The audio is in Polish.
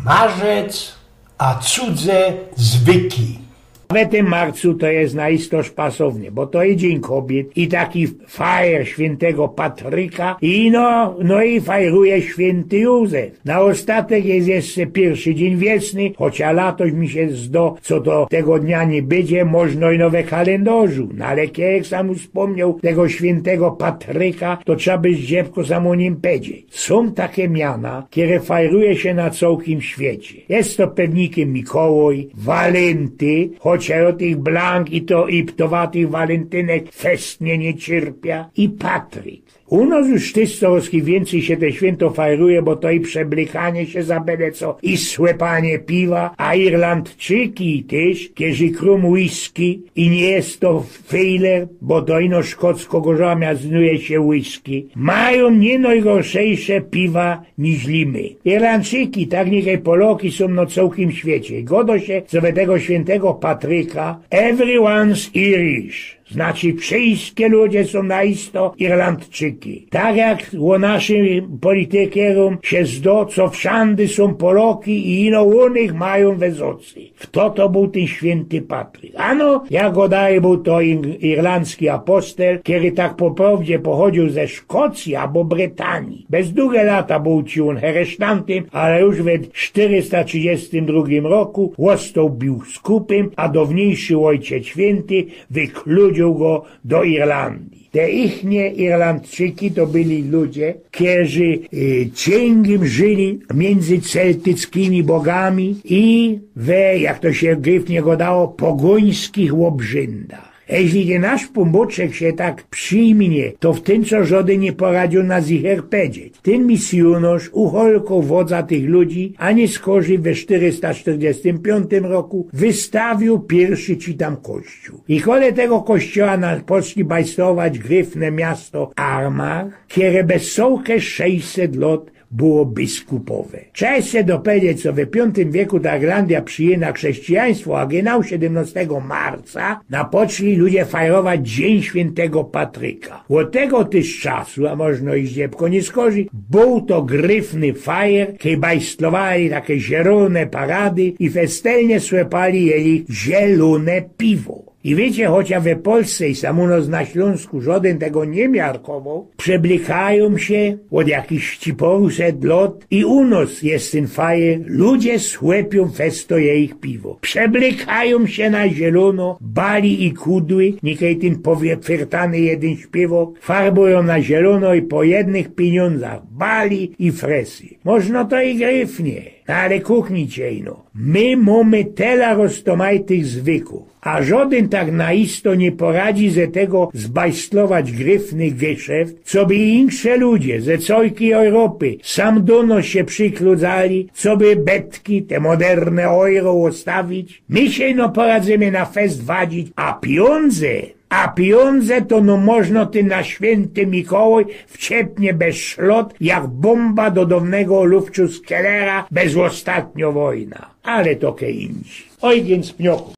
Marzec a cudze zwyki. W tym marcu to jest najistość pasownie, bo to i Dzień Kobiet, i taki fajer świętego Patryka, i i fajruje święty Józef. Na ostatek jest jeszcze pierwszy dzień wieczny, chociaż latoś mi się co do tego dnia nie będzie, można i we kalendarzu. No ale jak sam wspomniał tego świętego Patryka, to trzeba by dziewko sam o nim powiedzieć. Są takie miana, które fajruje się na całym świecie. Jest to pewnikiem Mikołaj, Walenty, chociaż od tych blank i ptowatych walentynek festnie nie cierpia, i Patryk. U nas już tystowski więcej się te święto fajruje, bo to i przeblikanie się za byle co, i słepanie piwa, a Irlandczyki też, kierzy krum whisky, i nie jest to fejler, bo to ino szkocko-gorzamia znuje się whisky, mają nie najgorszejsze piwa niż my. Irlandczyki, tak niechaj Poloki są na całym świecie. Godo się, co we tego świętego Patryka, everyone's Irish. Znaczy, wszystkie ludzie są naisto Irlandczyki. Tak jak u naszym politykierom się co wszędy są Poloki i ino u nich mają wezocy. Kto to był ten święty Patryk? Ano, ja go daję, był to irlandzki apostel, który tak po prawdzie pochodził ze Szkocji albo Brytanii. Bez długie lata był ciun heresztantem, ale już w 432 roku został biskupem, a dawniejszy Ojciec Święty wykludził go do Irlandii. Te ichnie Irlandczyki to byli ludzie, którzy ciągiem żyli między celtyckimi bogami i jak to się gryfnie go dało, pogońskich łobrzędach. Jeśli nasz pomboczek się tak przyjmie, to w tym co żody nie poradził na zicher powiedzieć. Ten misjonarz uholko wodza tych ludzi, a nie skorzy we 445 roku wystawił pierwszy tam kościół. I kole tego kościoła poszli bajstować gryfne miasto Armagh, które bez sołkę 600 lat było biskupowe. Trzeba się dopowiedzieć, co w V wieku ta Irlandia przyjęła chrześcijaństwo, a genau 17 marca napoczęli ludzie fajrować Dzień Świętego Patryka. Od tego też czasu, a można i ziepko nie skorzy, był to gryfny fajer, kiedy bajstlowali takie zielone parady i festelnie słepali jeli zielone piwo. I wiecie, chociaż we Polsce i samunos na Śląsku żaden tego nie miarkował, przeblikają się od jakichś ściporuset lat i u nas jest ten fajer, ludzie schlepią festo ich piwo. Przeblikają się na zielono, bali i kudły, niechaj ten powiertany jeden śpiewok, farbują na zielono i po jednych pieniądzach bali i fresy. Można to i gryfnie, ale kuchnicie ino. My mamy tyle roztomajtych zwyków. A żaden tak naisto nie poradzi ze tego zbajstlować gryfny geszeft, co by insze ludzie ze całej Europy sam dono się przykludzali, co by betki, te moderne euro ostawić. My się poradzimy na fest wadzić, a pieniądze to można ty na święty Mikołaj wciepnie bez szlot, jak bomba do dawnego lufczu z Kellera bez ostatnio wojna. Ale to ke inci. Oj, więc pnioku.